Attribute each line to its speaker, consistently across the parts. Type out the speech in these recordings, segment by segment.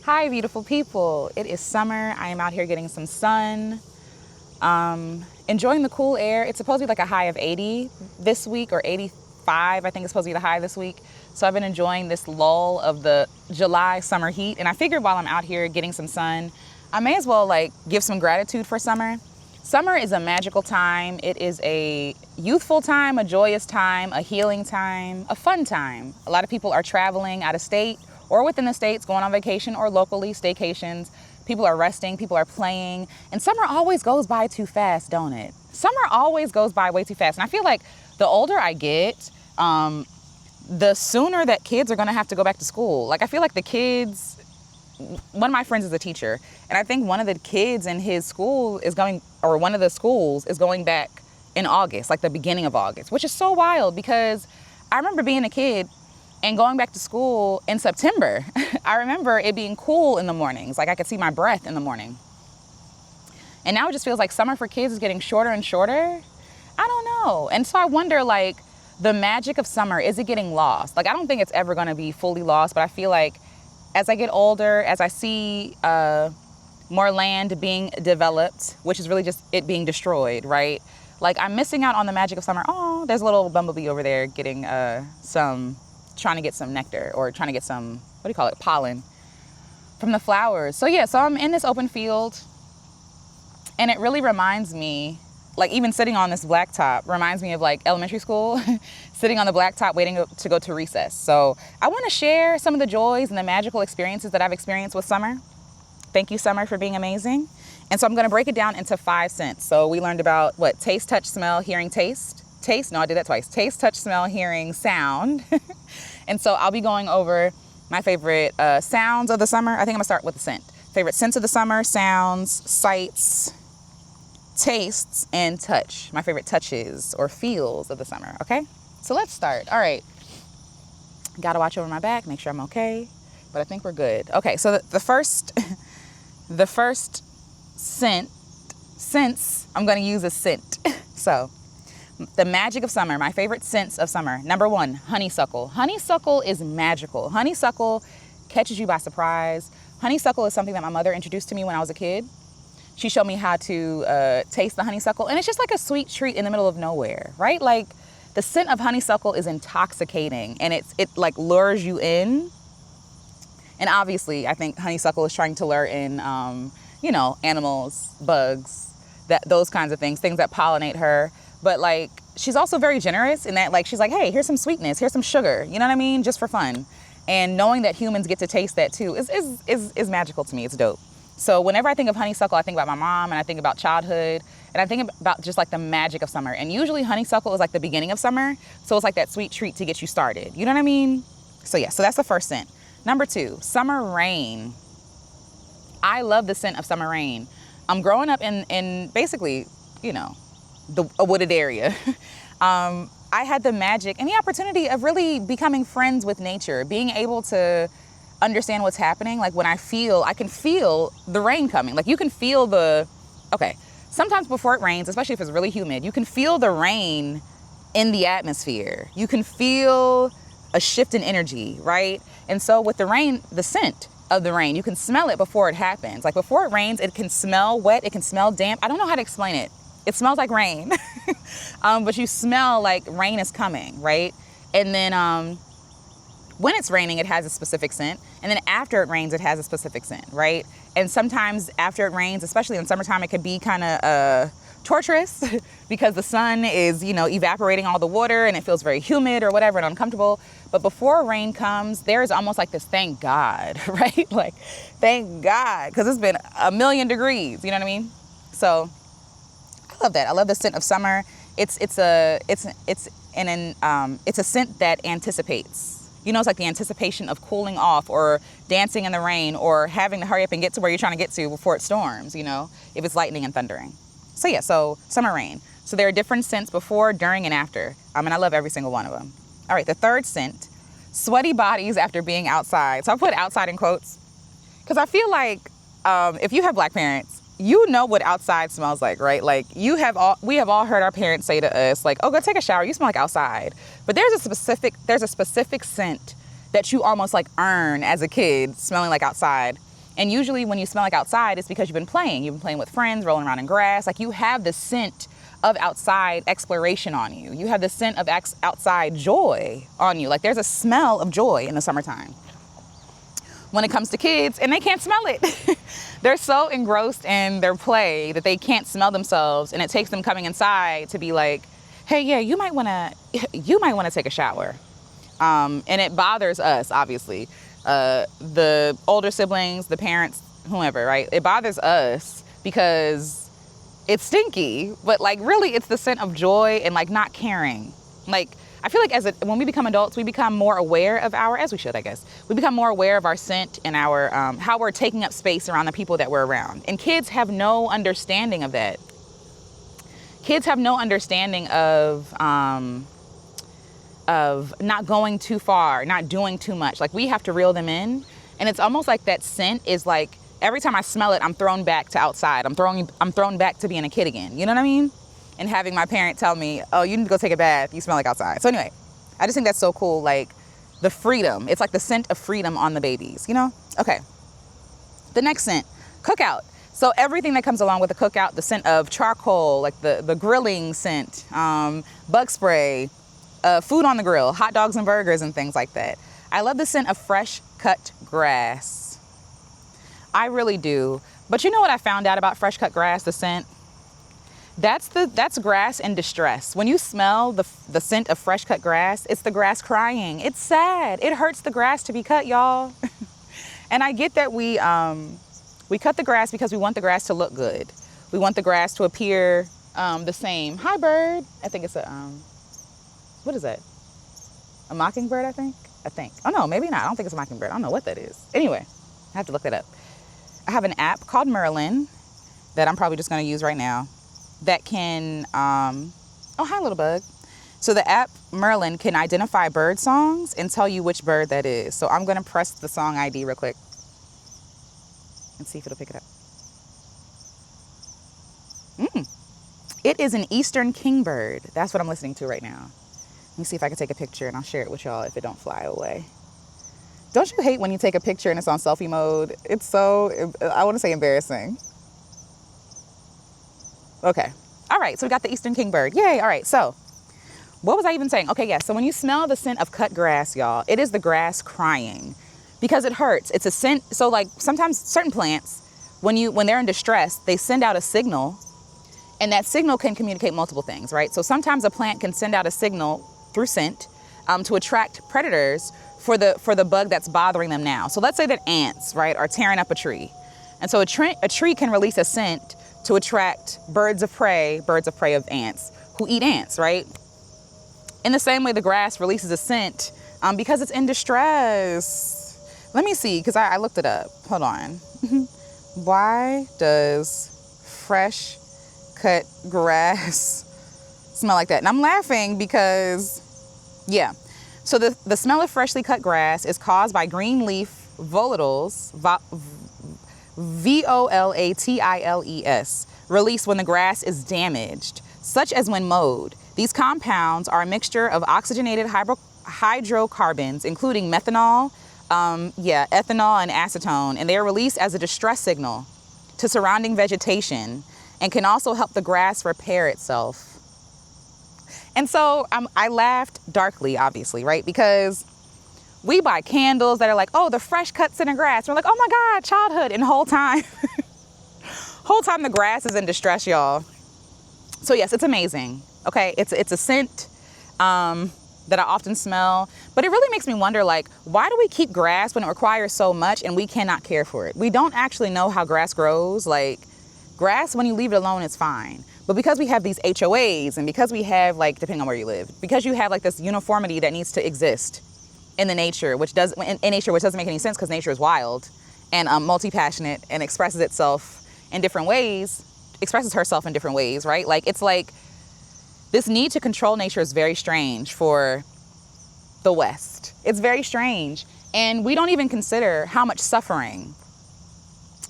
Speaker 1: Hi, beautiful people. It is summer. I am out here getting some sun, enjoying the cool air. It's supposed to be like a high of 80 this week, or 85, I think it's supposed to be the high this week. So I've been enjoying this lull of the July summer heat. And I figured while I'm out here getting some sun, I may as well give some gratitude for summer. Summer is a magical time. It is a youthful time, a joyous time, a healing time, a fun time. A lot of people are traveling out of state or within the states, going on vacation or locally, staycations. People are resting, people are playing. And summer always goes by too fast, don't it? Summer always goes by way too fast. And I feel like the older I get, the sooner that kids are gonna have to go back to school. I feel like the kids, one of my friends is a teacher, and I think one of the kids in his school is going, or one of the schools is going back in August, like the beginning of August, which is so wild because I remember being a kid and going back to school in September. I remember it being cool in the mornings. I could see my breath in the morning. And now it just feels like summer for kids is getting shorter and shorter. I don't know. And so I wonder, the magic of summer, is it getting lost? I don't think it's ever gonna be fully lost, but I feel like as I get older, as I see more land being developed, which is really just it being destroyed, right? I'm missing out on the magic of summer. Oh, there's a little bumblebee over there getting trying to get some nectar, or trying to get some, pollen from the flowers. So yeah, so I'm in this open field, and it really reminds me, even sitting on this blacktop reminds me of elementary school, sitting on the blacktop waiting to go to recess. So I want to share some of the joys and the magical experiences that I've experienced with summer. Thank you, summer, for being amazing. And so I'm going to break it down into 5 scents. So we learned about taste, touch, smell, hearing, taste. No, I did that twice. Taste, touch, smell, hearing, sound. And so I'll be going over my favorite sounds of the summer. I think I'm gonna start with the scent. Favorite scents of the summer, sounds, sights, tastes, and touch. My favorite touches or feels of the summer, okay? So let's start. All right. Gotta watch over my back, make sure I'm okay, but I think we're good. Okay, so the first sense, I'm gonna use a scent. So, the magic of summer, my favorite scents of summer. Number 1, honeysuckle. Honeysuckle is magical. Honeysuckle catches you by surprise. Honeysuckle is something that my mother introduced to me when I was a kid. She showed me how to taste the honeysuckle, and it's just like a sweet treat in the middle of nowhere, right? The scent of honeysuckle is intoxicating, and it lures you in. And obviously, I think honeysuckle is trying to lure in, animals, bugs, those kinds of things that pollinate her. But she's also very generous in that she's hey, here's some sweetness, here's some sugar, you know what I mean? Just for fun. And knowing that humans get to taste that too is magical to me. It's dope. So whenever I think of honeysuckle, I think about my mom, and I think about childhood, and I think about just the magic of summer. And usually honeysuckle is the beginning of summer. So it's that sweet treat to get you started. You know what I mean? So yeah, so that's the first scent. Number 2, summer rain. I love the scent of summer rain. I'm growing up in basically, a wooded area. I had the magic and the opportunity of really becoming friends with nature, being able to understand what's happening. When I can feel the rain coming. You can feel sometimes before it rains, especially if it's really humid, you can feel the rain in the atmosphere. You can feel a shift in energy, right? And so with the rain, the scent of the rain, you can smell it before it happens. Before it rains, it can smell wet, it can smell damp. I don't know how to explain it. It smells like rain, but you smell rain is coming, right? And then when it's raining, it has a specific scent. And then after it rains, it has a specific scent, right? And sometimes after it rains, especially in summertime, it could be kind of torturous because the sun is, evaporating all the water, and it feels very humid or whatever and uncomfortable. But before rain comes, there is almost this thank God, right? Thank God, because it's been 1,000,000 degrees, you know what I mean? So I love that. I love the scent of summer. It's a scent that anticipates. It's the anticipation of cooling off, or dancing in the rain, or having to hurry up and get to where you're trying to get to before it storms, if it's lightning and thundering. So yeah, so summer rain. So there are different scents before, during, and after. And I love every single one of them. All right, the third scent, sweaty bodies after being outside. So I put outside in quotes because I feel if you have Black parents, you know what outside smells like, right? We have all heard our parents say to us, oh, go take a shower. You smell like outside. But there's a specific scent that you almost earn as a kid, smelling like outside. And usually when you smell like outside, it's because you've been playing. You've been playing with friends, rolling around in grass. Like, you have the scent of outside exploration on you. You have the scent of outside joy on you. Like, there's a smell of joy in the summertime. When it comes to kids, and they can't smell it. They're so engrossed in their play that they can't smell themselves. And it takes them coming inside to be like, hey, yeah, you might want to take a shower. And it bothers us, obviously. The older siblings, the parents, whomever, right? It bothers us because it's stinky, but like really it's the scent of joy and like not caring. Like, I feel like when we become adults, we become more aware of as we should, I guess. We become more aware of our scent and our, how we're taking up space around the people that we're around. And kids have no understanding of that. Kids have no understanding of not going too far, not doing too much. Like, we have to reel them in. And it's almost like that scent is like, every time I smell it, I'm thrown back to outside. I'm thrown back to being a kid again. You know what I mean? And having my parent tell me, oh, you need to go take a bath. You smell like outside. So anyway, I just think that's so cool. Like, the freedom. It's like the scent of freedom on the babies, you know? Okay. The next scent, cookout. So everything that comes along with the cookout, the scent of charcoal, like the grilling scent, bug spray, food on the grill, hot dogs and burgers and things like that. I love the scent of fresh cut grass. I really do. But you know what I found out about fresh cut grass, the scent? That's grass in distress. When you smell the scent of fresh cut grass, it's the grass crying. It's sad. It hurts the grass to be cut, y'all. And I get that we cut the grass because we want the grass to look good. We want the grass to appear the same. Hi, bird. I think it's what is that? A mockingbird, I think. Oh, no, maybe not. I don't think it's a mockingbird. I don't know what that is. Anyway, I have to look that up. I have an app called Merlin that I'm probably just going to use right now that can, oh, hi, little bug. So the app Merlin can identify bird songs and tell you which bird that is. So I'm going to press the song ID real quick and see if it'll pick it up. It is an eastern kingbird. That's what I'm listening to right now. Let me see if I can take a picture and I'll share it with y'all if it don't fly away. Don't you hate when you take a picture and it's on selfie mode? It's so, I want to say embarrassing. Okay. All right. So we got the eastern kingbird. Yay. All right. So what was I even saying? Okay. Yeah. So when you smell the scent of cut grass, y'all, it is the grass crying because it hurts. It's a scent. So like sometimes certain plants, when they're in distress, they send out a signal, and that signal can communicate multiple things, right? So sometimes a plant can send out a signal through scent to attract predators for the bug that's bothering them now. So let's say that ants, right, are tearing up a tree. And so a tree can release a scent to attract birds of prey of ants who eat ants, right? In the same way, the grass releases a scent because it's in distress. Let me see, because I looked it up. Hold on. Why does fresh cut grass smell like that? And I'm laughing because, yeah. So the smell of freshly cut grass is caused by green leaf volatiles, volatiles, released when the grass is damaged, such as when mowed. These compounds are a mixture of oxygenated hydrocarbons, including methanol, ethanol and acetone, and they are released as a distress signal to surrounding vegetation and can also help the grass repair itself. And so I laughed darkly, obviously, right? Because we buy candles that are like, oh, the fresh cut scent of grass. We're like, oh my God, childhood. And the whole time the grass is in distress, y'all. So yes, it's amazing. Okay, it's a scent that I often smell, but it really makes me wonder, like, why do we keep grass when it requires so much and we cannot care for it? We don't actually know how grass grows. Like, grass, when you leave it alone, it's fine. But because we have these HOAs and because we have, like, depending on where you live, because you have like this uniformity that needs to exist in the nature, which doesn't make any sense because nature is wild and multi-passionate and expresses herself in different ways, right? Like, it's like this need to control nature is very strange for the West. It's very strange. And we don't even consider how much suffering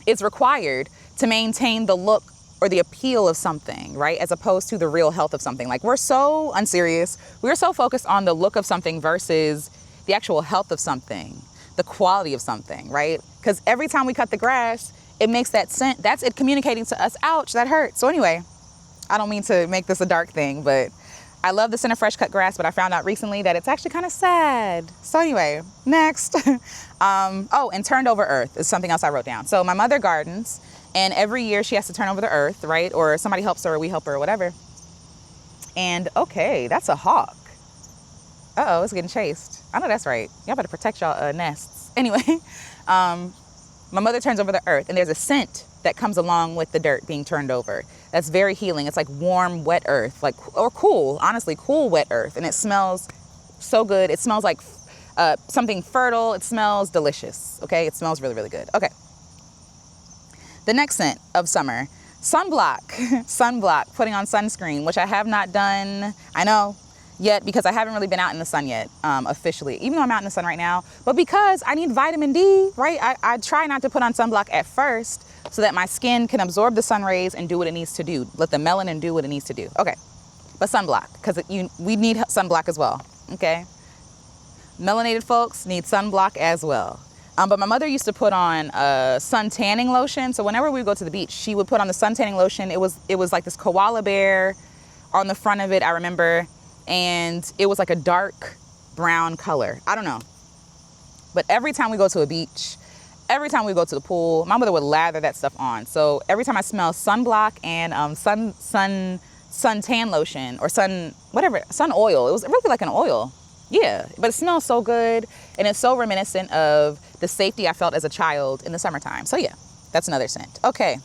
Speaker 1: is required to maintain the look or the appeal of something, right? As opposed to the real health of something. Like, we're so unserious. We're so focused on the look of something versus the actual health of something. the quality of something, right? Because every time we cut the grass, it makes that scent. That's it communicating to us, ouch, that hurts. So anyway, I don't mean to make this a dark thing, but I love the scent of fresh cut grass, but I found out recently that it's actually kind of sad. So anyway, next. Oh, and turned over earth is something else I wrote down. So my mother gardens, and every year she has to turn over the earth, right? Or somebody helps her, or we help her, or whatever. And okay, that's a hawk. Uh-oh, it's getting chased. I know that's right. Y'all better protect y'all nests. Anyway, my mother turns over the earth, and there's a scent that comes along with the dirt being turned over. That's very healing. It's like warm, wet earth, like, or cool, honestly, cool, wet earth. And it smells so good. It smells like something fertile. It smells delicious. Okay. It smells really, really good. Okay. The next scent of summer, sunblock, sunblock, putting on sunscreen, which I have not done, I know, yet, because I haven't really been out in the sun yet, officially, even though I'm out in the sun right now, but because I need vitamin D, right? I try not to put on sunblock at first so that my skin can absorb the sun rays and do what it needs to do. Let the melanin do what it needs to do. Okay, but sunblock, because we need sunblock as well, okay? Melanated folks need sunblock as well. But my mother used to put on sun tanning lotion. So whenever we would go to the beach, she would put on the sun tanning lotion. It was like this koala bear on the front of it, I remember. And it was like a dark brown color. I don't know. But every time we go to a beach, every time we go to the pool, my mother would lather that stuff on. So every time I smell sunblock and sun tan lotion or sun oil, it was really like an oil. Yeah, but it smells so good, and it's so reminiscent of the safety I felt as a child in the summertime. So yeah, that's another scent. Okay,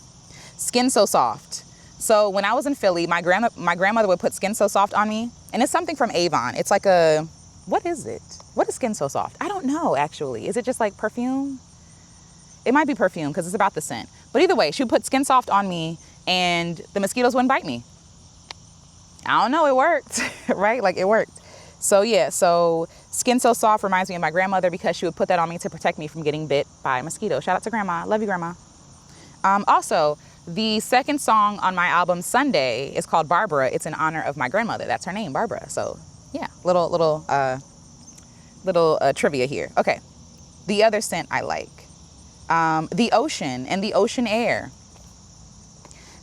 Speaker 1: Skin So Soft. So when I was in Philly, my grandmother would put Skin So Soft on me, and it's something from Avon. It's like what is it? What is Skin So Soft? I don't know, actually. Is it just like perfume? It might be perfume because it's about the scent. But either way, she would put Skin Soft on me, and the mosquitoes wouldn't bite me. I don't know, it worked, right? Like, it worked. So yeah, so Skin So Soft reminds me of my grandmother because she would put that on me to protect me from getting bit by a mosquito. Shout out to Grandma. Love you, Grandma. Also, the second song on my album Sunday is called Barbara. It's in honor of my grandmother. That's her name, Barbara. So yeah, little trivia here. Okay, the other scent I like, the ocean and the ocean air.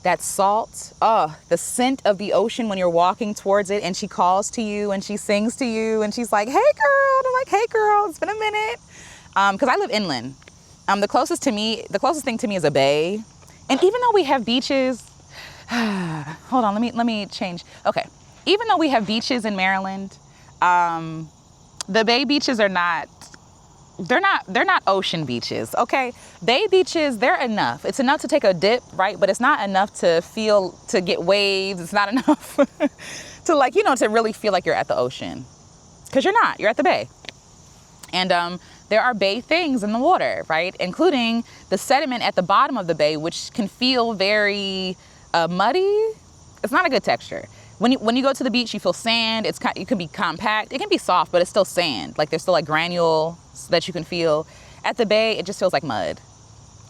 Speaker 1: That salt, the scent of the ocean when you're walking towards it and she calls to you and she sings to you and she's like, hey girl, and I'm like, hey girl, it's been a minute. Because I live inland. The closest thing to me is a bay. And even though we have beaches, hold on, let me change. Okay, even though we have beaches in Maryland, the bay beaches are not, they're not ocean beaches, okay? Bay beaches, they're enough. It's enough to take a dip, right? But it's not enough to get waves. It's not enough to to really feel like you're at the ocean. Because you're at the bay. And there are bay things in the water, right? Including the sediment at the bottom of the bay, which can feel very muddy. It's not a good texture. When you go to the beach, you feel sand. It can be compact. It can be soft, but it's still sand. Like, there's still like granules that you can feel. At the bay, it just feels like mud.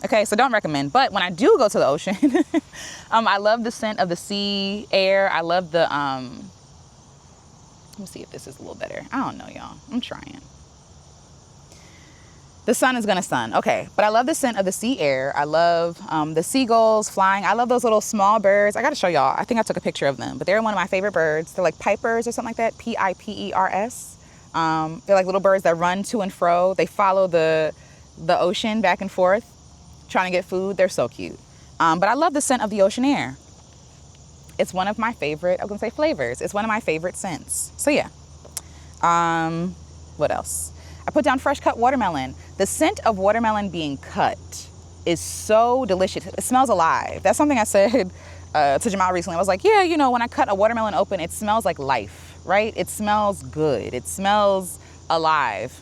Speaker 1: Okay, so don't recommend. But when I do go to the ocean, I love the scent of the sea air. I love the, let me see if this is a little better. I don't know, y'all. I'm trying. The sun is gonna sun. Okay, but I love the scent of the sea air. I love the seagulls flying. I love those little small birds. I gotta show y'all. I think I took a picture of them, but they're one of my favorite birds. They're like pipers or something like that, Pipers. They're like little birds that run to and fro. They follow the ocean back and forth, trying to get food. They're so cute. But I love the scent of the ocean air. It's one of my favorite, I'm gonna say flavors. It's one of my favorite scents. So yeah. What else? I put down fresh cut watermelon. The scent of watermelon being cut is so delicious. It smells alive. That's something I said to Jamal recently. I was like, yeah, when I cut a watermelon open, it smells like life, right? It smells good. It smells alive.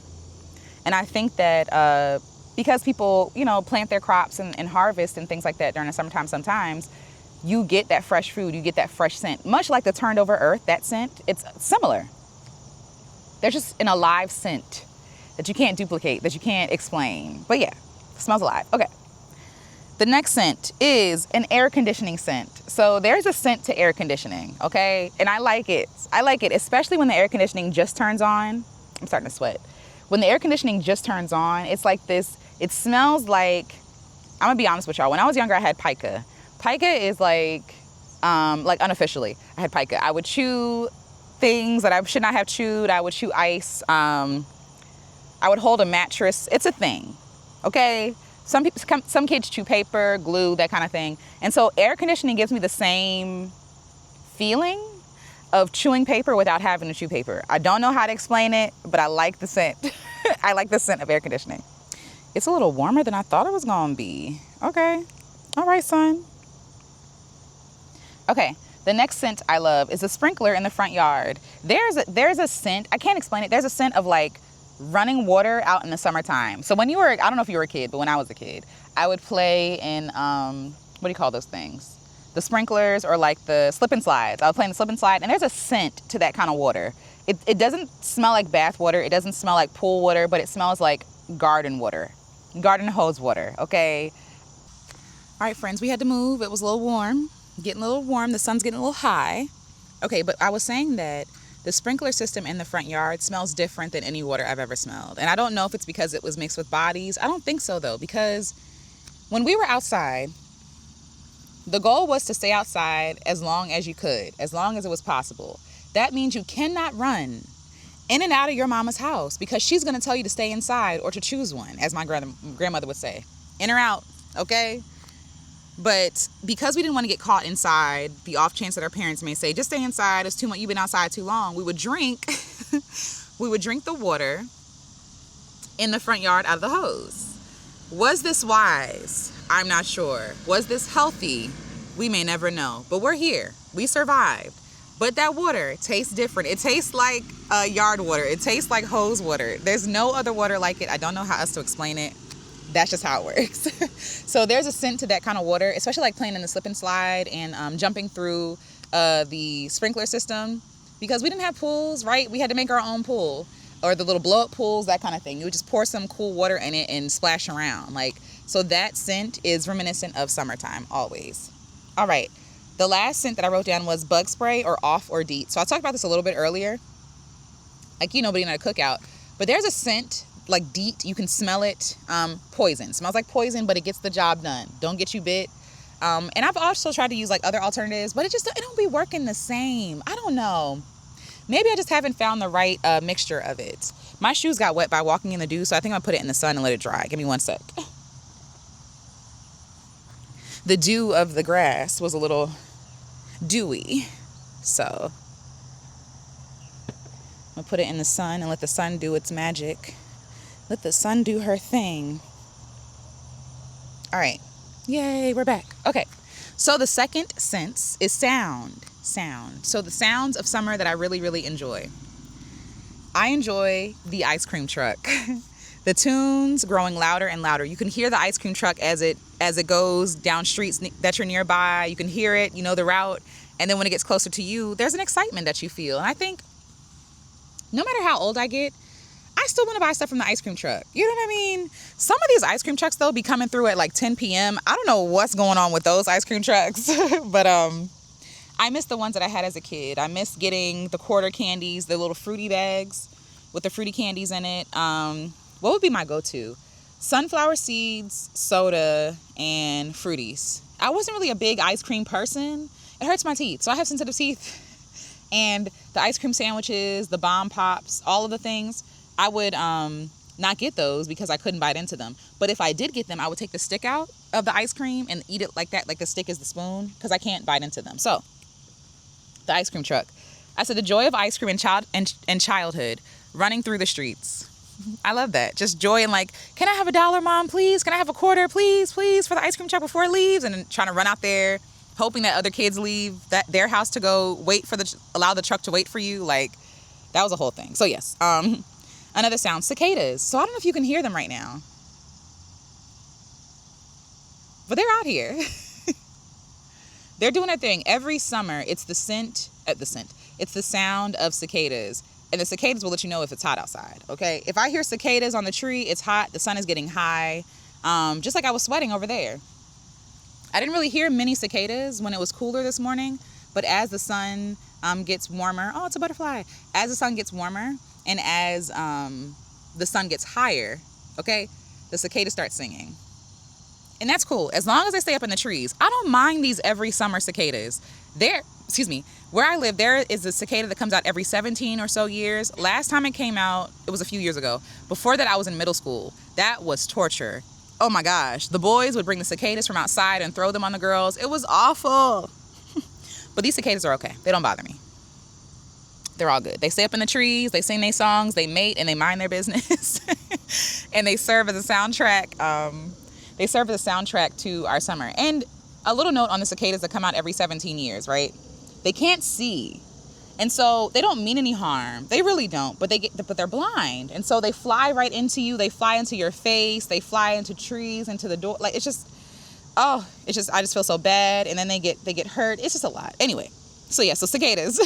Speaker 1: And I think that because people, plant their crops and harvest and things like that during the summertime sometimes, you get that fresh food, you get that fresh scent. Much like the turned over earth, that scent, it's similar. There's just an alive scent that you can't duplicate, that you can't explain. But yeah, it smells alive. Okay. The next scent is an air conditioning scent. So there's a scent to air conditioning, okay? And I like it. I like it, especially when the air conditioning just turns on. I'm starting to sweat. when the air conditioning just turns on, it's like this, it smells like, I'm gonna be honest with y'all. When I was younger, I had pica. Pica is like unofficially, I had pica. I would chew things that I should not have chewed. I would chew ice. I would hold a mattress. It's a thing, okay? Some kids chew paper, glue, that kind of thing. And so air conditioning gives me the same feeling of chewing paper without having to chew paper. I don't know how to explain it, but I like the scent. I like the scent of air conditioning. It's a little warmer than I thought it was gonna be. Okay, all right, son. Okay, the next scent I love is a sprinkler in the front yard. There's a scent, I can't explain it. There's a scent of like running water out in the summertime. So when you were, I don't know if you were a kid, but when I was a kid, I would play in, what do you call those things? The sprinklers, or like the slip and slides. I would play in the slip and slide, and there's a scent to that kind of water. It doesn't smell like bath water. It doesn't smell like pool water, but it smells like garden water, garden hose water, okay? All right, friends, we had to move. It was a little warm, getting a little warm. The sun's getting a little high. Okay, but I was saying that the sprinkler system in the front yard smells different than any water I've ever smelled. And I don't know if it's because it was mixed with bodies. I don't think so, though, because when we were outside, the goal was to stay outside as long as you could, as long as it was possible. That means you cannot run in and out of your mama's house because she's going to tell you to stay inside or to choose one, as my grandmother would say. In or out, okay? But because we didn't want to get caught inside, the off chance that our parents may say, just stay inside, it's too much, you've been outside too long, we would drink the water in the front yard out of the hose. Was this wise? I'm not sure. Was this healthy? We may never know. But we're here. We survived. But that water tastes different. It tastes like yard water. It tastes like hose water. There's no other water like it. I don't know how else to explain it. That's just how it works. So there's a scent to that kind of water, especially like playing in the slip and slide and jumping through the sprinkler system, because we didn't have pools, right? We had to make our own pool, or the little blow up pools, that kind of thing. You would just pour some cool water in it and splash around. So that scent is reminiscent of summertime always. All right. The last scent that I wrote down was bug spray or off or DEET. So I talked about this a little bit earlier. Being at a cookout, but there's a scent like DEET, you can smell it. Poison, smells like poison, but it gets the job done. Don't get you bit. And I've also tried to use like other alternatives, but it don't be working the same. I don't know. Maybe I just haven't found the right mixture of it. My shoes got wet by walking in the dew, so I think I'm gonna put it in the sun and let it dry. Give me one sec. The dew of the grass was a little dewy, so I'm gonna put it in the sun and let the sun do its magic. Let the sun do her thing. All right. Yay, we're back. Okay. So the second sense is sound. So the sounds of summer that I really, really enjoy. I enjoy the ice cream truck. The tunes growing louder and louder. You can hear the ice cream truck as it goes down streets that you're nearby. You can hear it, you know the route. And then when it gets closer to you, there's an excitement that you feel. And I think no matter how old I get, I still want to buy stuff from the ice cream truck. You know what I mean? Some of these ice cream trucks, though, be coming through at like 10 p.m. I don't know what's going on with those ice cream trucks. But I miss the ones that I had as a kid. I miss getting the quarter candies, the little fruity bags with the fruity candies in it. What would be my go-to? Sunflower seeds, soda, and fruities. I wasn't really a big ice cream person. It hurts my teeth, so I have sensitive teeth. And the ice cream sandwiches, the bomb pops, all of the things, I would not get those because I couldn't bite into them. But if I did get them, I would take the stick out of the ice cream and eat it like that, like the stick is the spoon, because I can't bite into them. So, the ice cream truck. I said the joy of ice cream and childhood, running through the streets. I love that. Just joy and like, can I have $1, Mom, please? Can I have a quarter, please, for the ice cream truck before it leaves? And then trying to run out there, hoping that other kids leave their house to go allow the truck to wait for you. Like, that was a whole thing. So yes, another sound, cicadas. So I don't know if you can hear them right now, but they're out here. They're doing their thing. Every summer, it's the sound of cicadas. And the cicadas will let you know if it's hot outside, okay? If I hear cicadas on the tree, it's hot. The sun is getting high. Just like I was sweating over there. I didn't really hear many cicadas when it was cooler this morning. But as the sun gets warmer... Oh, it's a butterfly. As the sun gets warmer and as the sun gets higher, okay, the cicadas start singing. And that's cool, as long as they stay up in the trees. I don't mind these every summer cicadas. Where I live, there is a cicada that comes out every 17 or so years. Last time it came out, it was a few years ago. Before that, I was in middle school. That was torture. Oh my gosh. The boys would bring the cicadas from outside and throw them on the girls. It was awful. But these cicadas are okay. They don't bother me. They're all good. They stay up in the trees, they sing their songs, they mate, and they mind their business. And they serve as a soundtrack. They serve as a soundtrack to our summer. And a little note on the cicadas that come out every 17 years, right? They can't see. And so they don't mean any harm. They really don't. But they're blind. And so they fly right into you. They fly into your face. They fly into trees, into the door. Like, I just feel so bad. And then they get hurt. It's just a lot. Anyway, so cicadas.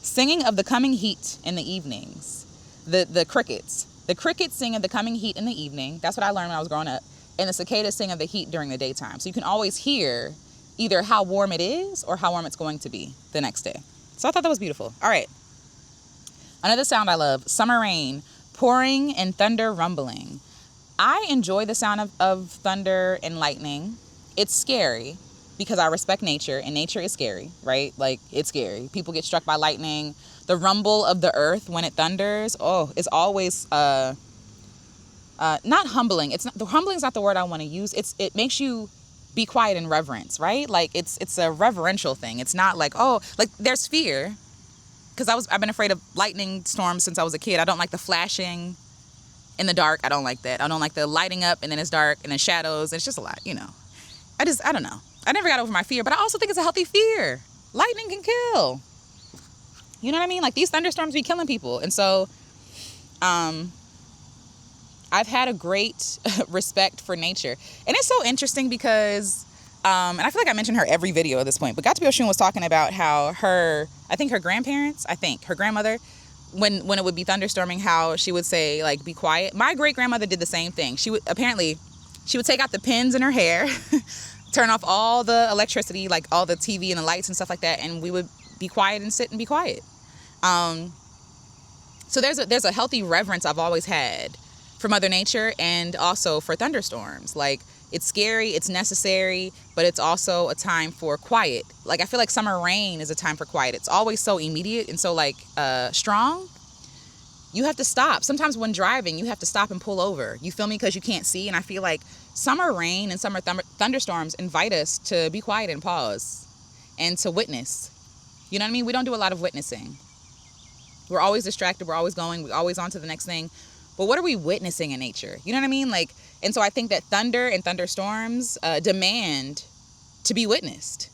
Speaker 1: Singing of the coming heat in the evenings. The crickets. The crickets sing of the coming heat in the evening. That's what I learned when I was growing up. And the cicadas sing of the heat during the daytime. So you can always hear either how warm it is or how warm it's going to be the next day. So I thought that was beautiful. All right. Another sound I love, summer rain, pouring and thunder rumbling. I enjoy the sound of thunder and lightning. It's scary because I respect nature, and nature is scary, right? Like, it's scary. People get struck by lightning. The rumble of the earth when it thunders, it's always not humbling. Humbling is not the word I want to use. It makes you be quiet in reverence, right? Like, it's a reverential thing. It's not like, there's fear, because I've been afraid of lightning storms since I was a kid. I don't like the flashing in the dark. I don't like that. I don't like the lighting up and then it's dark and then shadows. It's just a lot, I don't know. I never got over my fear, but I also think it's a healthy fear. Lightning can kill. You know what I mean? Like, these thunderstorms be killing people. And so, I've had a great respect for nature. And it's so interesting because, and I feel like I mentioned her every video at this point, but Got to Be Oshun was talking about how her grandmother, when it would be thunderstorming, how she would say, like, be quiet. My great grandmother did the same thing. She would take out the pins in her hair, turn off all the electricity, like all the TV and the lights and stuff like that, and we would be quiet and sit and be quiet. So there's a healthy reverence I've always had for Mother Nature and also for thunderstorms. Like, it's scary, it's necessary, but it's also a time for quiet. Like, I feel like summer rain is a time for quiet. It's always so immediate and so, like, strong. You have to stop. Sometimes when driving, you have to stop and pull over. You feel me? Because you can't see. And I feel like summer rain and summer thunderstorms invite us to be quiet and pause and to witness. You know what I mean? We don't do a lot of witnessing. We're always distracted. We're always going. We're always on to the next thing. But what are we witnessing in nature? You know what I mean? Like, and so I think that thunder and thunderstorms demand to be witnessed.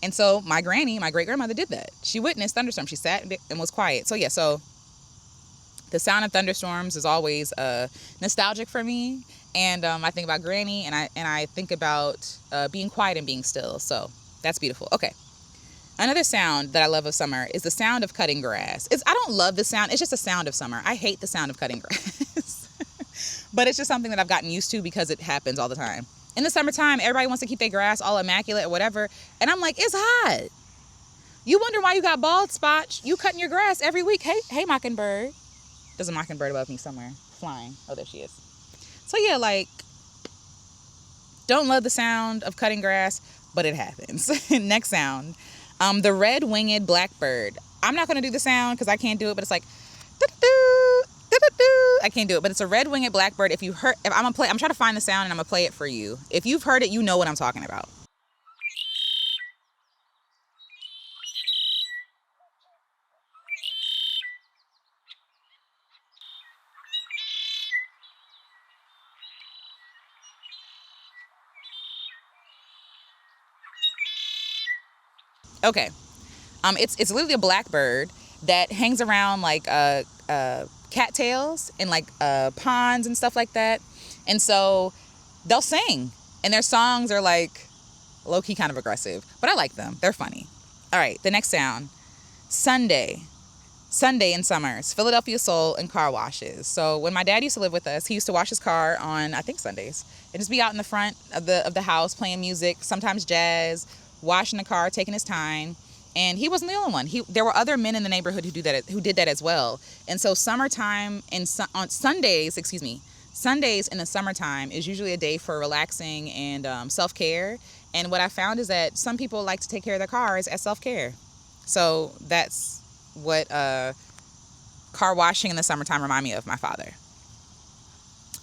Speaker 1: And so my great-grandmother did that. She witnessed thunderstorms. She sat and was quiet. So so the sound of thunderstorms is always nostalgic for me. And I think about Granny, and I think about being quiet and being still. So that's beautiful. Okay. Another sound that I love of summer is the sound of cutting grass. I don't love the sound. It's just a sound of summer. I hate the sound of cutting grass. But it's just something that I've gotten used to because it happens all the time. In the summertime, everybody wants to keep their grass all immaculate or whatever. And I'm like, it's hot. You wonder why you got bald spots. You cutting your grass every week. Hey, mockingbird. There's a mockingbird above me somewhere flying. Oh, there she is. So yeah, like, don't love the sound of cutting grass, but it happens. Next sound. The red-winged blackbird. I'm not going to do the sound because I can't do it, but it's like, doo-doo-doo, doo-doo-doo. I can't do it, but it's a red-winged blackbird. I'm trying to find the sound and I'm going to play it for you. If you've heard it, you know what I'm talking about. Okay. It's literally a blackbird that hangs around like cattails and like ponds and stuff like that. And so they'll sing, and their songs are like low-key kind of aggressive, but I like them. They're funny. All right, the next sound. Sunday in summers, Philadelphia Soul and car washes. So when my dad used to live with us, he used to wash his car on, I think, Sundays, and just be out in the front of the house playing music, sometimes jazz, washing the car, taking his time. And he wasn't the only one. There were other men in the neighborhood who did that as well. And so summertime on Sundays, Sundays in the summertime is usually a day for relaxing and self-care. And what I found is that some people like to take care of their cars as self-care. So that's what car washing in the summertime remind me of my father.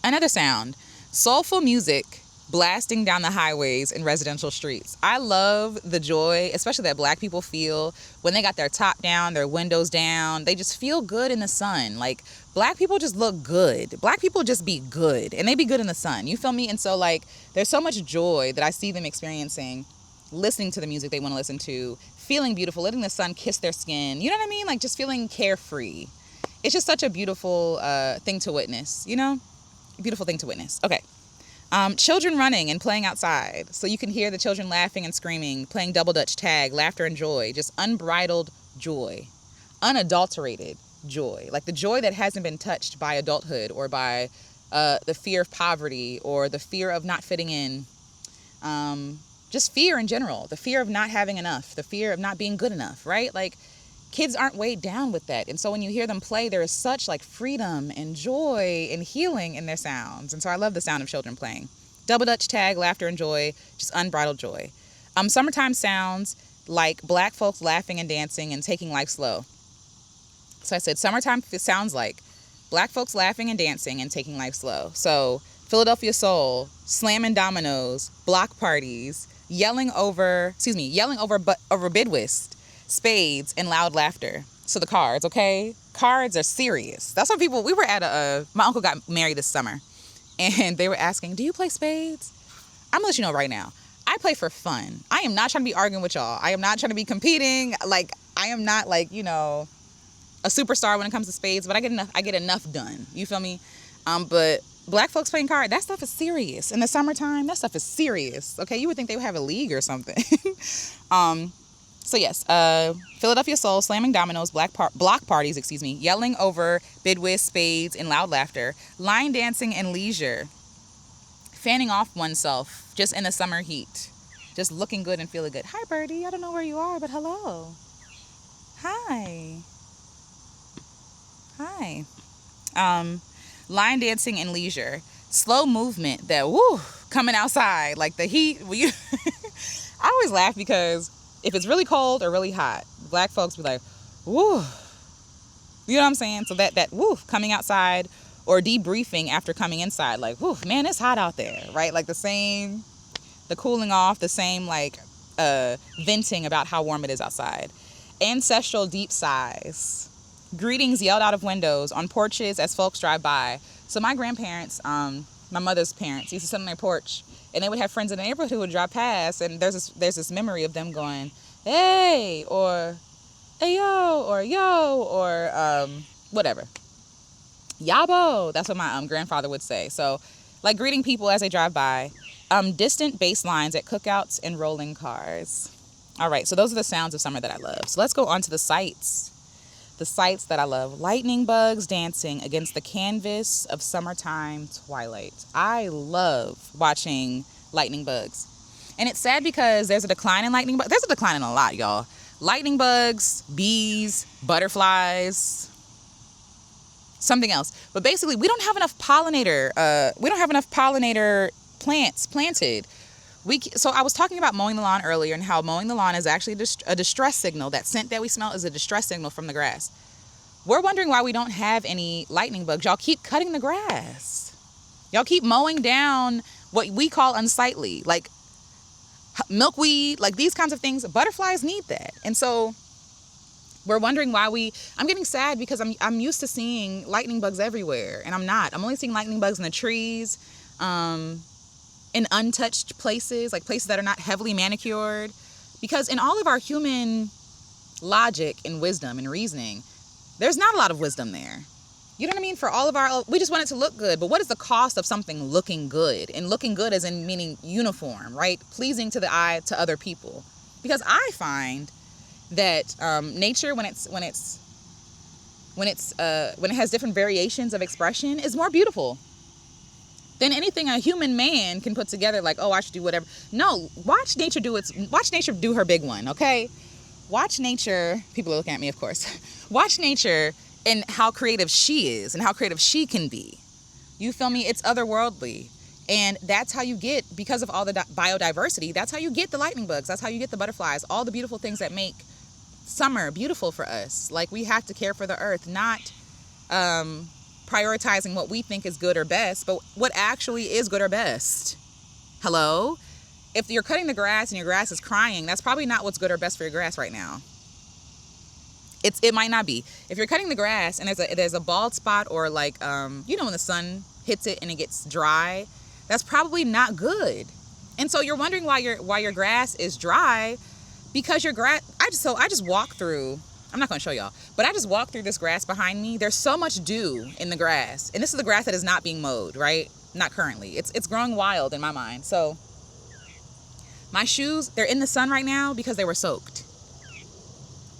Speaker 1: Another sound, soulful music blasting down the highways and residential streets. I love the joy, especially that Black people feel when they got their top down, their windows down. They just feel good in the sun. Like, Black people just look good. Black people just be good, and they be good in the sun. You feel me? And so, like, there's so much joy that I see them experiencing, listening to the music they want to listen to, feeling beautiful, letting the sun kiss their skin. You know what I mean? Like, just feeling carefree. It's just such a beautiful thing to witness, you know? Beautiful thing to witness. Okay. Children running and playing outside. So you can hear the children laughing and screaming, playing double dutch tag, laughter and joy, just unbridled joy, unadulterated joy, like the joy that hasn't been touched by adulthood or by the fear of poverty or the fear of not fitting in, just fear in general, the fear of not having enough, the fear of not being good enough, right? Like, kids aren't weighed down with that. And so when you hear them play, there is such like freedom and joy and healing in their sounds. And so I love the sound of children playing. Double dutch tag, laughter and joy, just unbridled joy. Summertime sounds like Black folks laughing and dancing and taking life slow. So I said summertime sounds like Black folks laughing and dancing and taking life slow. So Philadelphia soul, slamming dominoes, block parties, yelling over bid whist, spades, and loud laughter. So the cards, okay? Cards are serious. That's what we were at my uncle got married this summer, and they were asking, do you play spades? I'm gonna let you know right now, I play for fun. I am not trying to be arguing with y'all. I am not trying to be competing. Like, I am not like, you know, a superstar when it comes to spades, but I get enough done. You feel me? But Black folks playing cards, that stuff is serious. In the summertime, that stuff is serious. Okay, you would think they would have a league or something. So yes, Philadelphia soul, slamming dominoes, block parties, yelling over bid whist, spades, and loud laughter, line dancing and leisure, fanning off oneself just in the summer heat, just looking good and feeling good. Hi, Birdie. I don't know where you are, but hello. Hi. Line dancing and leisure, slow movement that, coming outside, like the heat. I always laugh because if it's really cold or really hot, Black folks be like, woo. You know what I'm saying? So that woo, coming outside or debriefing after coming inside, like, woo, man, it's hot out there, right? Like the cooling off, the same like venting about how warm it is outside. Ancestral deep sighs. Greetings yelled out of windows, on porches as folks drive by. So my grandparents, my mother's parents, used to sit on their porch, and they would have friends in the neighborhood who would drive past, and there's this memory of them going, hey, or hey, yo, or whatever. Yabo. That's what my grandfather would say. So, like, greeting people as they drive by. Distant bass lines at cookouts and rolling cars. All right, so those are the sounds of summer that I love. So let's go on to the sights. The sights that I love. Lightning bugs dancing against the canvas of summertime twilight. I love watching lightning bugs. And it's sad because there's a decline in lightning bugs. There's a decline in a lot, y'all. Lightning bugs, bees, butterflies, something else. But basically, we don't have enough pollinator plants planted. So I was talking about mowing the lawn earlier and how mowing the lawn is actually a distress signal. That scent that we smell is a distress signal from the grass. We're wondering why we don't have any lightning bugs. Y'all keep cutting the grass. Y'all keep mowing down what we call unsightly, like milkweed, like these kinds of things. Butterflies need that. And so we're wondering why I'm getting sad because I'm used to seeing lightning bugs everywhere, and I'm not. I'm only seeing lightning bugs in the trees, in untouched places, like places that are not heavily manicured. Because in all of our human logic and wisdom and reasoning, there's not a lot of wisdom there. You know what I mean? For all of we just want it to look good. But what is the cost of something looking good? And looking good as in meaning uniform, right? Pleasing to the eye, to other people. Because I find that nature, when it has different variations of expression, is more beautiful than anything a human man can put together. Like, oh, I should do whatever. No, watch nature do her big one, okay? watch nature. People are looking at me, of course. Watch nature and how creative she is and how creative she can be. You feel me? It's otherworldly. And that's how you get, because of all the biodiversity, that's how you get the lightning bugs. That's how you get the butterflies, all the beautiful things that make summer beautiful for us. Like, we have to care for the earth, not prioritizing what we think is good or best, but what actually is good or best. Hello? If you're cutting the grass and your grass is crying, that's probably not what's good or best for your grass right now. It might not be. If you're cutting the grass and there's a bald spot, or like when the sun hits it and it gets dry, that's probably not good. And so you're wondering why your grass is dry, because your grass. I just walk through. I'm not going to show y'all, but I just walk through this grass behind me. There's so much dew in the grass, and this is the grass that is not being mowed, right? Not currently. It's growing wild in my mind. So my shoes, they're in the sun right now because they were soaked.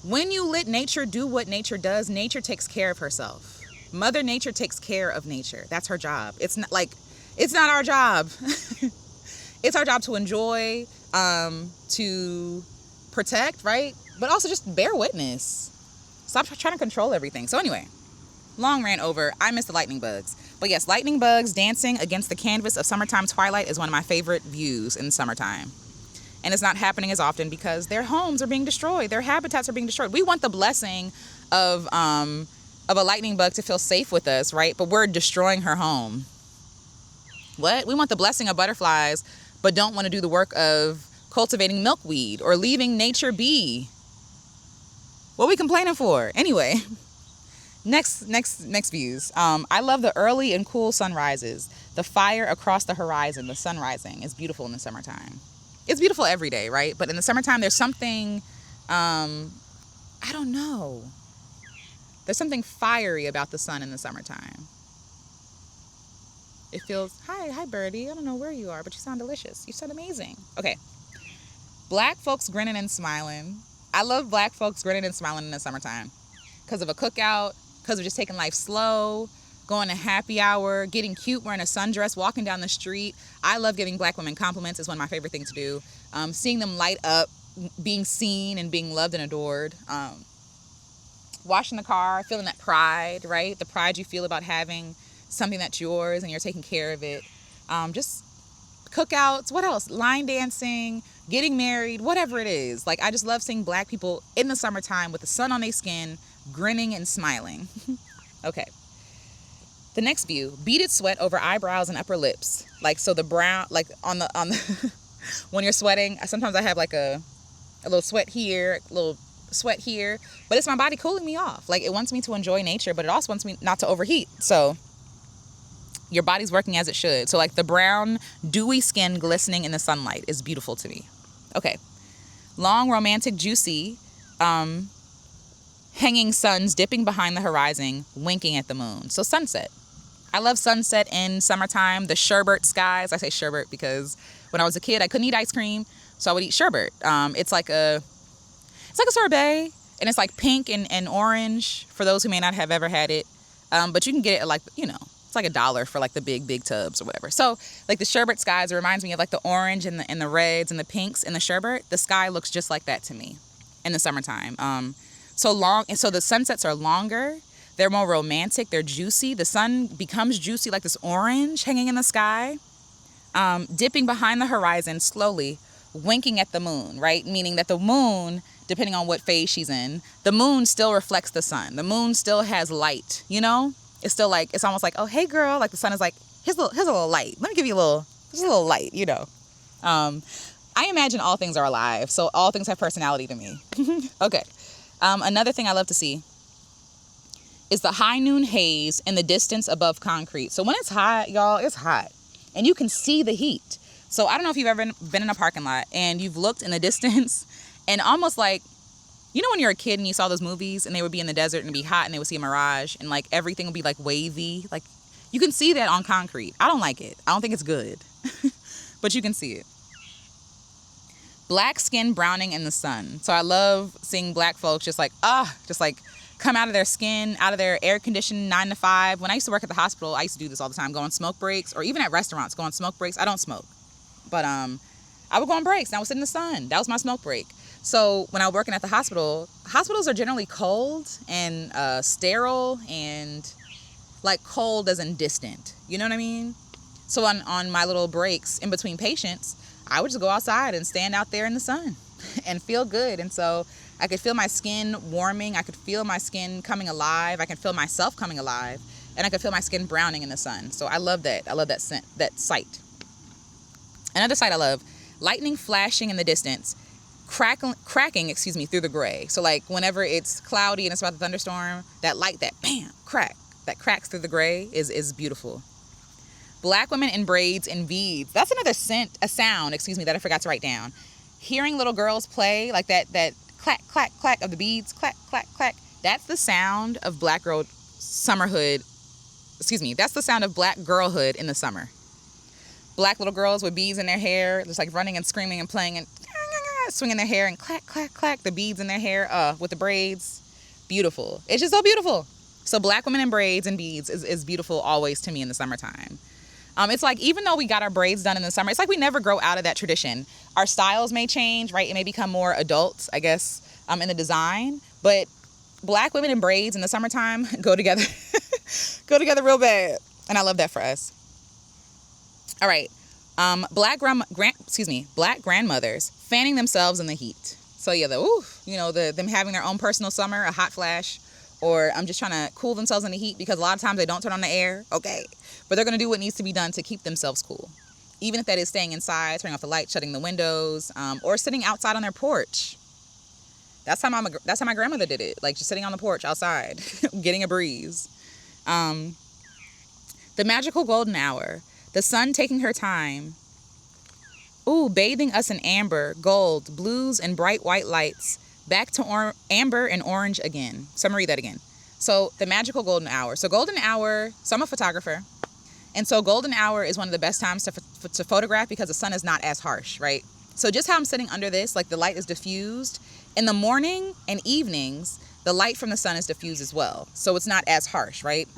Speaker 1: When you let nature do what nature does, nature takes care of herself. Mother Nature takes care of nature. That's her job. It's not our job. It's our job to enjoy, to protect, right? But also just bear witness. Stop trying to control everything. So anyway, long rant over. I miss the lightning bugs. But yes, lightning bugs dancing against the canvas of summertime twilight is one of my favorite views in summertime. And it's not happening as often because their homes are being destroyed. Their habitats are being destroyed. We want the blessing of a lightning bug to feel safe with us, right? But we're destroying her home. What? We want the blessing of butterflies, but don't want to do the work of cultivating milkweed or leaving nature be. What are we complaining for? Anyway, next views. I love the early and cool sunrises. The fire across the horizon, the sun rising is beautiful in the summertime. It's beautiful every day, right? But in the summertime, there's something, I don't know. There's something fiery about the sun in the summertime. It feels, hi birdie. I don't know where you are, but you sound delicious. You sound amazing. Okay. Black folks grinning and smiling. I love black folks grinning and smiling in the summertime because of a cookout, because of just taking life slow, going to happy hour, getting cute, wearing a sundress, walking down the street. I love giving black women compliments. It's one of my favorite things to do. Seeing them light up, being seen and being loved and adored. Washing the car, feeling that pride, right? The pride you feel about having something that's yours and you're taking care of it. Just cookouts, what else? Line dancing, getting married, whatever it is. Like, I just love seeing black people in the summertime with the sun on their skin, grinning and smiling. Okay. The next view, beaded sweat over eyebrows and upper lips. Like, so the brown, like on the when you're sweating, sometimes I have like a little sweat here, a little sweat here, but it's my body cooling me off. Like, it wants me to enjoy nature, but it also wants me not to overheat. So your body's working as it should. So like the brown, dewy skin glistening in the sunlight is beautiful to me. Okay. Long, romantic, juicy, hanging suns dipping behind the horizon, winking at the moon. So sunset. I love sunset in summertime. The sherbet skies. I say sherbet because when I was a kid, I couldn't eat ice cream, so I would eat sherbet. It's like a sorbet, and it's like pink and orange for those who may not have ever had it. But you can get it at like, it's like $1 for like the big tubs or whatever. So like the sherbet skies, it reminds me of like the orange and the reds and the pinks in the sherbet. The sky looks just like that to me in the summertime. So long, and so the sunsets are longer. They're more romantic. They're juicy. The sun becomes juicy like this orange hanging in the sky, dipping behind the horizon slowly, winking at the moon, right? Meaning that the moon, depending on what phase she's in, the moon still reflects the sun. The moon still has light, It's still like, it's almost like, oh, hey, girl. Like the sun is like, here's a little light. Let me give you just a little light, I imagine all things are alive, so all things have personality to me. Okay. Another thing I love to see is the high noon haze in the distance above concrete. So when it's hot, y'all, it's hot. And you can see the heat. So I don't know if you've ever been in a parking lot and you've looked in the distance and almost like, when you're a kid and you saw those movies and they would be in the desert and it'd be hot and they would see a mirage and like everything would be like wavy. Like you can see that on concrete. I don't like it. I don't think it's good. But you can see it. Black skin browning in the sun. So I love seeing black folks just like come out of their skin, out of their air conditioned 9 to 5. When I used to work at the hospital, I used to do this all the time, go on smoke breaks, or even at restaurants, go on smoke breaks. I don't smoke, but I would go on breaks and I would sit in the sun. That was my smoke break. So when I was working at the hospital, hospitals are generally cold and sterile and like cold as in distant. You know what I mean? So on my little breaks in between patients, I would just go outside and stand out there in the sun and feel good. And so I could feel my skin warming. I could feel my skin coming alive. I could feel myself coming alive. And I could feel my skin browning in the sun. So I love that. I love that scent, that sight. Another sight I love, lightning flashing in the distance, cracking, through the gray. So like whenever it's cloudy and it's about to thunderstorm, that light, that bam, crack, that cracks through the gray is beautiful. Black women in braids and beads. That's another sound, that I forgot to write down. Hearing little girls play, like that clack, clack, clack of the beads, clack, clack, clack. That's the sound of that's the sound of black girlhood in the summer. Black little girls with beads in their hair, just like running and screaming and playing and swinging their hair and clack, clack, clack, the beads in their hair with the braids. Beautiful. It's just so beautiful. So black women in braids and beads is beautiful always to me in the summertime. It's like, even though we got our braids done in the summer, it's like we never grow out of that tradition. Our styles may change, right? It may become more adult, I guess, in the design. But black women in braids in the summertime go together, real bad. And I love that for us. All right. Black grandmothers fanning themselves in the heat. So yeah, them having their own personal summer, a hot flash, or I'm just trying to cool themselves in the heat, because a lot of times they don't turn on the air. Okay. But they're going to do what needs to be done to keep themselves cool. Even if that is staying inside, turning off the light, shutting the windows, or sitting outside on their porch. That's how my grandmother did it. Like just sitting on the porch outside, getting a breeze. The magical golden hour. The sun taking her time. Ooh, bathing us in amber, gold, blues, and bright white lights. Back to amber and orange again. So I'm going to read that again. So the magical golden hour. So golden hour, so I'm a photographer. And so golden hour is one of the best times to photograph, because the sun is not as harsh, right? So just how I'm sitting under this, like the light is diffused. In the morning and evenings, the light from the sun is diffused as well. So it's not as harsh, right?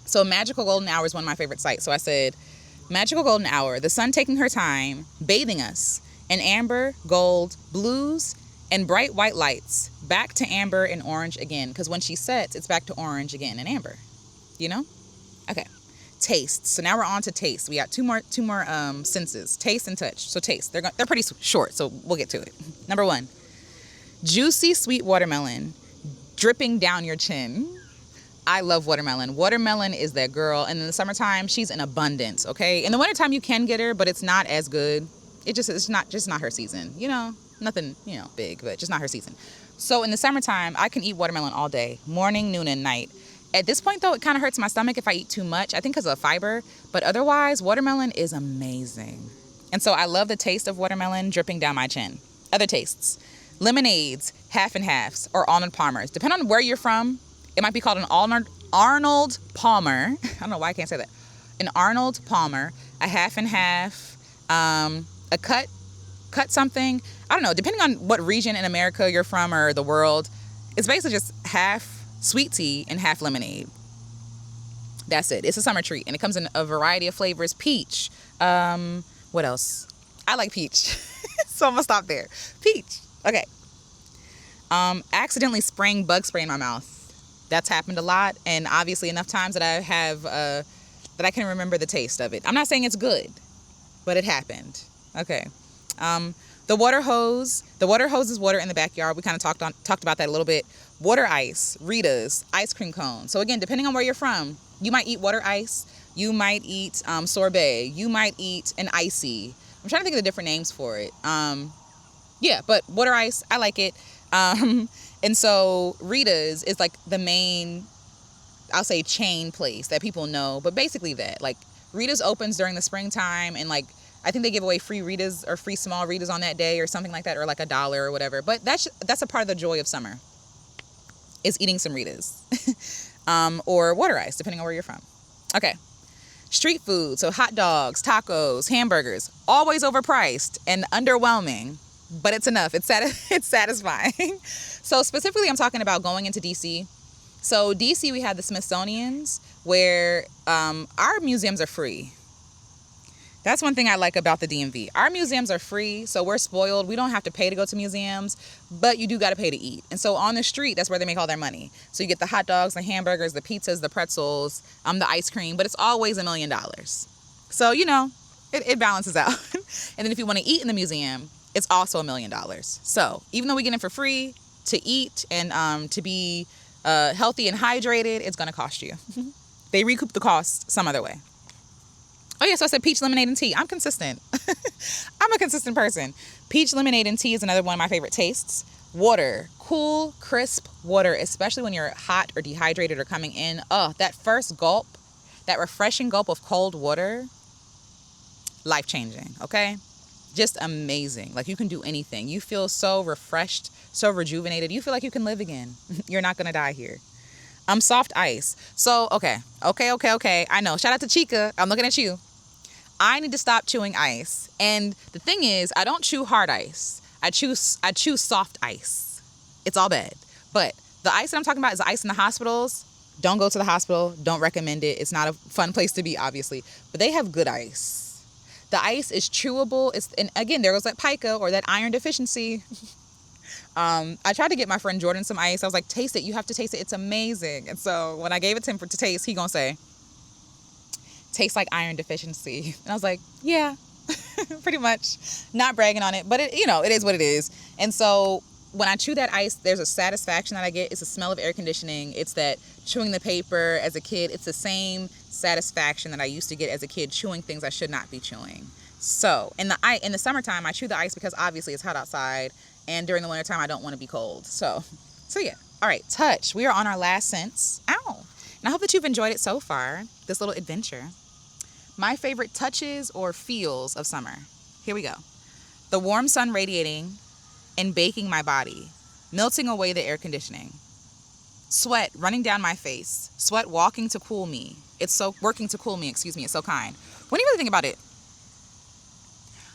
Speaker 1: So magical golden hour is one of my favorite sights. So I said, magical golden hour, the sun taking her time, bathing us in amber, gold, blues, and bright white lights, back to amber and orange again. Because when she sets, it's back to orange again and amber. You know? Okay. Taste. So now we're on to taste. We got two more senses, taste and touch. So taste. They're pretty short, so we'll get to it. Number 1, juicy sweet watermelon dripping down your chin. I love watermelon. Watermelon is that girl. And in the summertime, she's in abundance, okay? In the wintertime, you can get her, but it's not as good. It's not her season. You know, nothing, big, but just not her season. So in the summertime, I can eat watermelon all day, morning, noon, and night. At this point, though, it kind of hurts my stomach if I eat too much, I think because of fiber. But otherwise, watermelon is amazing. And so I love the taste of watermelon dripping down my chin. Other tastes. Lemonades, half and halves, or Arnold Palmers. Depending on where you're from, it might be called an Arnold Palmer. I don't know why I can't say that. An Arnold Palmer, a half and half, a cut something. I don't know. Depending on what region in America you're from or the world, it's basically just half sweet tea and half lemonade. That's it. It's a summer treat, and it comes in a variety of flavors. Peach. What else? I like peach. So I'm gonna stop there. Peach. Okay. Accidentally spraying bug spray in my mouth. That's happened a lot, and obviously enough times that I have that I can remember the taste of it. I'm not saying it's good, but it happened. Okay. The water hose. The water hose is water in the backyard. We kind of talked about that a little bit. Water ice, Rita's, ice cream cone. So again, depending on where you're from, you might eat water ice. You might eat sorbet. You might eat an icy. I'm trying to think of the different names for it. Yeah, but water ice, I like it. And so Rita's is like the main, I'll say, chain place that people know. But basically that, like, Rita's opens during the springtime, and like I think they give away free Rita's or free small Rita's on that day or something like that, or like $1 or whatever. But that's a part of the joy of summer, is eating some Rita's or water ice, depending on where you're from. Okay. Street food, so hot dogs, tacos, hamburgers, always overpriced and underwhelming, but it's enough. It's satisfying. So specifically, I'm talking about going into DC. So DC, we have the Smithsonian's, where our museums are free. That's one thing I like about the DMV. Our museums are free, so we're spoiled. We don't have to pay to go to museums, but you do got to pay to eat. And so on the street, that's where they make all their money. So you get the hot dogs, the hamburgers, the pizzas, the pretzels, the ice cream, but it's always $1 million. So, you know, it balances out. And then if you want to eat in the museum, it's also $1 million. So even though we get in for free to eat and to be healthy and hydrated, it's going to cost you. They recoup the cost some other way. Oh, yeah, so I said peach lemonade and tea. I'm consistent. I'm a consistent person. Peach lemonade and tea is another one of my favorite tastes. Water, cool, crisp water, especially when you're hot or dehydrated or coming in. Oh, that first gulp, that refreshing gulp of cold water, life-changing, okay? Just amazing. Like, you can do anything. You feel so refreshed, so rejuvenated. You feel like you can live again. You're not going to die here. Soft ice. So, okay. I know. Shout out to Chica. I'm looking at you. I need to stop chewing ice. And the thing is, I don't chew hard ice. I chew soft ice. It's all bad. But the ice that I'm talking about is the ice in the hospitals. Don't go to the hospital. Don't recommend it. It's not a fun place to be, obviously. But they have good ice. The ice is chewable. And again, there goes that pica or that iron deficiency. I tried to get my friend Jordan some ice. I was like, taste it. You have to taste it. It's amazing. And so when I gave it to him to taste, he gonna say, tastes like iron deficiency. And I was like, yeah, pretty much. Not bragging on it, but it is what it is. And so when I chew that ice, there's a satisfaction that I get. It's the smell of air conditioning. It's that chewing the paper as a kid. It's the same satisfaction that I used to get as a kid chewing things I should not be chewing. So in the summertime, I chew the ice because obviously it's hot outside. And during the wintertime, I don't want to be cold. So yeah. All right, touch. We are on our last sense. Ow. And I hope that you've enjoyed it so far, this little adventure. My favorite touches or feels of summer. Here we go. The warm sun radiating and baking my body, melting away the air conditioning. Sweat running down my face. Sweat working to cool me. It's so kind. When you really think about it,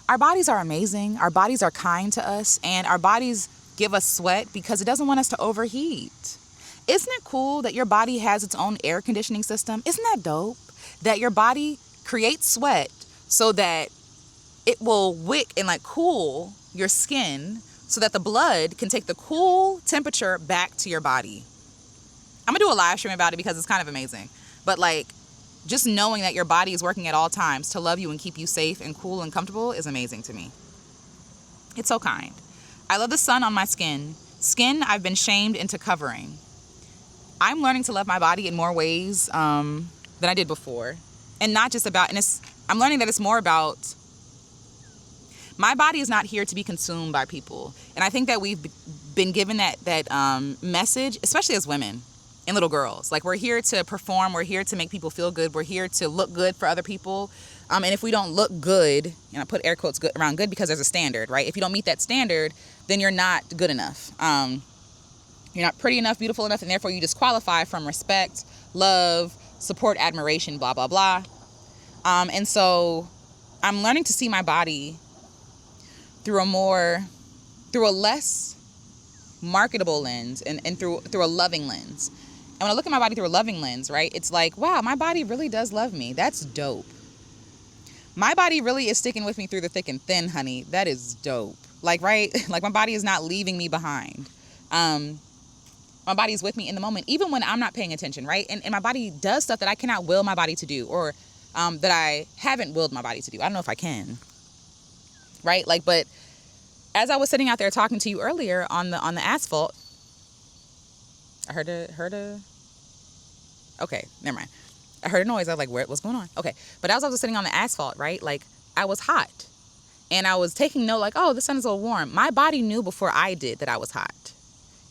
Speaker 1: our bodies are amazing. Our bodies are kind to us, and our bodies give us sweat because it doesn't want us to overheat. Isn't it cool that your body has its own air conditioning system? Isn't that dope? That your body creates sweat so that it will wick and cool your skin so that the blood can take the cool temperature back to your body. I'm gonna do a live stream about it because it's kind of amazing. But just knowing that your body is working at all times to love you and keep you safe and cool and comfortable is amazing to me. It's so kind. I love the sun on my skin. Skin I've been shamed into covering. I'm learning to love my body in more ways than I did before. And not just about, I'm learning that it's more about, my body is not here to be consumed by people. And I think that we've been given that message, especially as women. And little girls. We're here to perform. We're here to make people feel good. We're here to look good for other people. And if we don't look good, and I put air quotes good around good because there's a standard, right? If you don't meet that standard, then you're not good enough. You're not pretty enough, beautiful enough, and therefore you disqualify from respect, love, support, admiration, blah, blah, blah. And so I'm learning to see my body through a less marketable lens and through a loving lens. And when I look at my body through a loving lens, right, it's like, wow, my body really does love me. That's dope. My body really is sticking with me through the thick and thin, honey. That is dope. Right? My body is not leaving me behind. My body's with me in the moment, even when I'm not paying attention, right? And my body does stuff that I cannot will my body to do, or that I haven't willed my body to do. I don't know if I can, right? But as I was sitting out there talking to you earlier on the asphalt, I heard a. Okay, never mind. I heard a noise. I was like, what's going on? Okay, but as I was sitting on the asphalt, right, I was hot, and I was taking note, oh, the sun is a little warm. My body knew before I did that I was hot,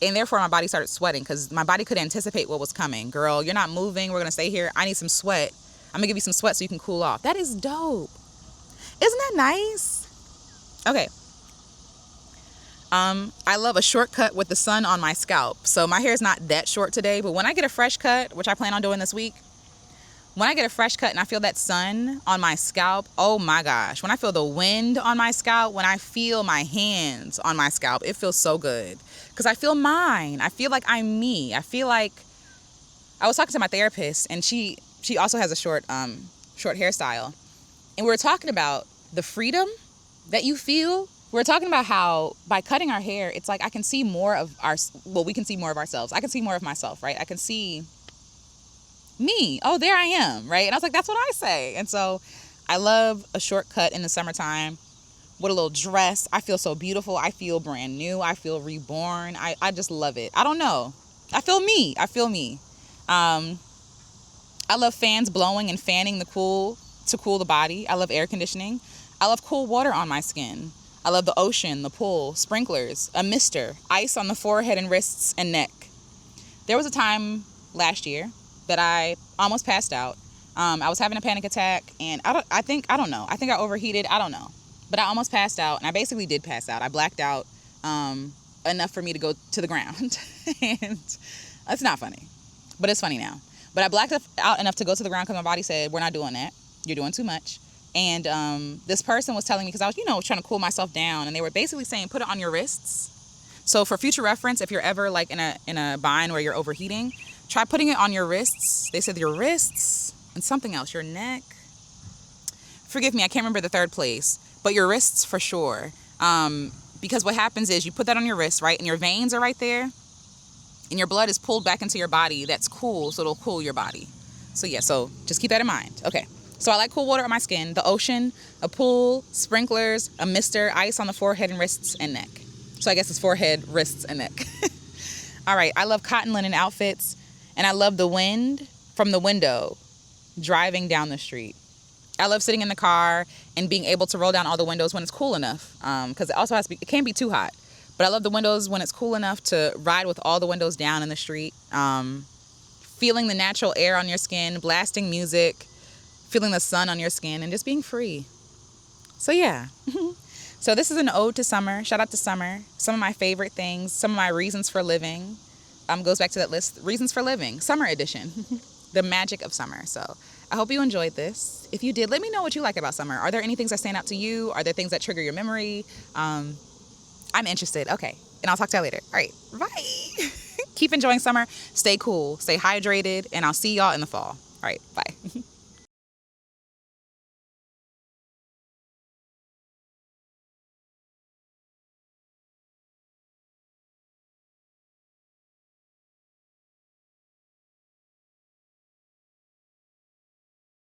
Speaker 1: and therefore my body started sweating because my body could anticipate what was coming. Girl, you're not moving. We're gonna stay here. I need some sweat. I'm gonna give you some sweat so you can cool off. That is dope. Isn't that nice? Okay. I love a short cut with the sun on my scalp. So my hair is not that short today, but when I get a fresh cut, which I plan on doing this week, when I get a fresh cut and I feel that sun on my scalp, oh my gosh. When I feel the wind on my scalp, when I feel my hands on my scalp, it feels so good. Because I feel mine. I feel like I'm me. I feel like, I was talking to my therapist, and she also has a short hairstyle. And we were talking about the freedom that you feel. We were talking about how by cutting our hair, it's like I can see more of we can see more of ourselves. I can see more of myself, right? I can see me. Oh, there I am, right? And I was like, that's what I say. And so I love a short cut in the summertime with a little dress. I feel so beautiful. I feel brand new. I feel reborn. I just love it. I don't know. I feel me. I love fans blowing and fanning to cool the body. I love air conditioning. I love cool water on my skin. I love the ocean, the pool, sprinklers, a mister, ice on the forehead and wrists and neck. There was a time last year that I almost passed out. I was having a panic attack, and I think I overheated. I don't know. But I almost passed out, and I basically did pass out. I blacked out enough for me to go to the ground. And it's not funny, but it's funny now. But I blacked out enough to go to the ground because my body said, we're not doing that. You're doing too much. And this person was telling me, because I was, trying to cool myself down, and they were basically saying, put it on your wrists. So for future reference, if you're ever like in a bind where you're overheating, try putting it on your wrists. They said your wrists and something else, your neck. Forgive me, I can't remember the third place, but your wrists for sure. Because what happens is you put that on your wrist, right? And your veins are right there. And your blood is pulled back into your body. That's cool, so it'll cool your body. So yeah, so just keep that in mind. Okay, so I like cool water on my skin, the ocean, a pool, sprinklers, a mister, ice on the forehead and wrists and neck. So I guess it's forehead, wrists, and neck. All right, I love cotton linen outfits, and I love the wind from the window driving down the street. I love sitting in the car and being able to roll down all the windows when it's cool enough, because it also it can't be too hot. But I love the windows when it's cool enough to ride with all the windows down in the street, feeling the natural air on your skin, blasting music, feeling the sun on your skin, and just being free. So yeah. So this is an ode to summer. Shout out to summer. Some of my favorite things, some of my reasons for living, goes back to that list. Reasons for living, summer edition, the magic of summer. So I hope you enjoyed this. If you did, let me know what you like about summer. Are there any things that stand out to you? Are there things that trigger your memory? I'm interested. Okay. And I'll talk to you later. All right. Bye. Keep enjoying summer. Stay cool. Stay hydrated. And I'll see y'all in the fall. All right. Bye.